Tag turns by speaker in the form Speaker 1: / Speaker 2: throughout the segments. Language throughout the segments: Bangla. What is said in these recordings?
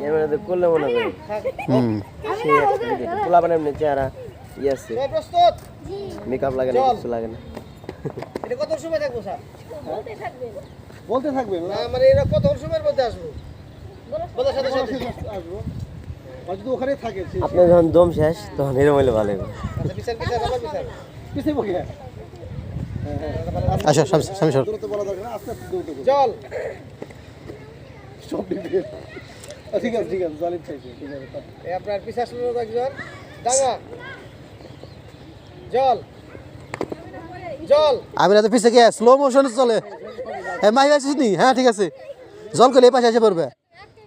Speaker 1: এবারে তো করলে মনে হয় পোলা বানাম নে চেহারা ইয়াসি
Speaker 2: প্রস্তুত
Speaker 1: মেকআপ লাগে না কিছু লাগে না
Speaker 2: এটা কত সময় থাকবো স্যার
Speaker 3: বলতে থাকবে
Speaker 2: না মানে এরা কত সময়ের মধ্যে আসবো বলার সাথে সাথে
Speaker 3: আসবো আর যদি ওখানে থাকে
Speaker 1: আপনি যখন দম শেষ তখন এরকম হইলে ভালো হবে
Speaker 2: আচ্ছা বিচার আবার বিচার
Speaker 3: পিছিয়ে বকে
Speaker 4: আচ্ছা সামনে সর
Speaker 3: দূরত্ব বলা দরকার না আস্তে আস্তে দৌড়তে বলো
Speaker 2: জল
Speaker 3: সব দিকে ঠিক আছে জলিত চাইছে ঠিক আছে
Speaker 2: এই আপনার পিছাস লোক একজন ডাঙা জল জল
Speaker 4: আমি না তো পিছে গিয়ে স্লো মোশন চলে হ্যাঁ মাহি আসিস নি হ্যাঁ ঠিক আছে জল করে এই পাশে এসে পড়বে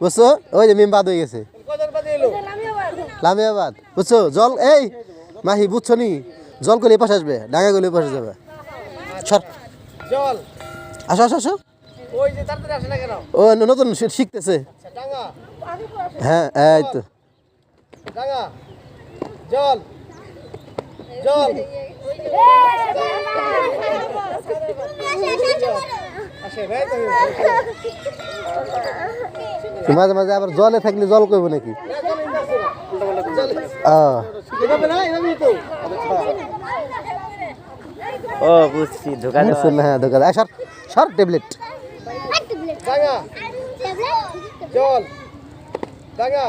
Speaker 4: বুঝছো ওই যে মিম বাদ হয়ে গেছে
Speaker 2: কজন বাদে এলো
Speaker 4: লামিয়াবাদ বুঝছো জল এই মাহি বুঝছো নি জল করে এই পাশে আসবে ডাঙা গলে এই পাশে যাবে সর
Speaker 2: জল
Speaker 4: আসো আসো আসো
Speaker 2: ওই যে তাড়াতাড়ি আসে না কেন
Speaker 4: ও নতুন শিখতেছে
Speaker 2: আচ্ছা ডাঙা
Speaker 4: হ্যাঁ এই তো
Speaker 2: ডাঙা জল জল আসে ভাই তুমি
Speaker 4: মাঝে মাঝে আবার জলে থাকলে জল করবো নাকি
Speaker 2: এভাবে না এভাবেই তো
Speaker 1: ও বুঝছি ধোকা দেওয়া
Speaker 4: শুন হ্যাঁ দোকান সর সর ট্যাবলেট
Speaker 2: ডাঙা জল ডাঙা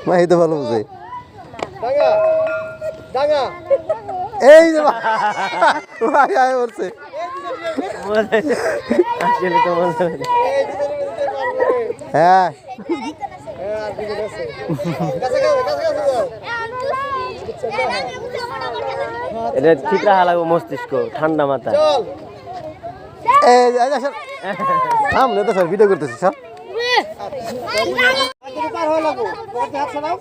Speaker 4: মাহি তো ভালো বুঝে
Speaker 2: ডাঙা ডাঙা
Speaker 4: এই যে ভাই আয় করছে
Speaker 1: আসলে তো মনে হয়
Speaker 2: এই দুজনের মধ্যে মারবে
Speaker 4: হ্যাঁ
Speaker 2: আর দিকে গেছে কাছে যাও
Speaker 1: এটা ঠিক রাখা লাগবে মস্তিষ্ক ঠান্ডা মাথা
Speaker 2: জল
Speaker 4: এই যে স্যার সামনে তো স্যার ভিডিও করতেছি স্যার
Speaker 2: আগে পার হয়ে লাগো তোমার হাত ছড়াও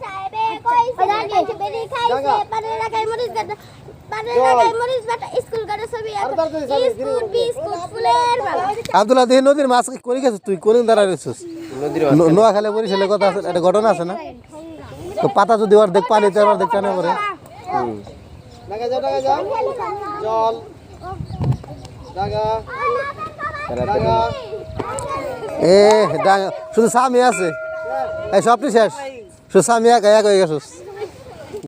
Speaker 4: আব্দুল্লাহ দেহ নদীর মাছ করে গেছিস তুই কোন দাঁড়ায় রেছিস
Speaker 1: নদীর
Speaker 4: নোয়া খালে বরিশালে কথা আছে একটা ঘটনা আছে না তো পাতা যদি অর্ধেক পানিতে অর্ধেক টানে পরে
Speaker 2: ডাঙা যাও জল ডাঙা ডাঙা
Speaker 4: এ শুধু স্বামী আছে এই সবটি শেষ শুধু স্বামী একা এক হয়ে গেছিস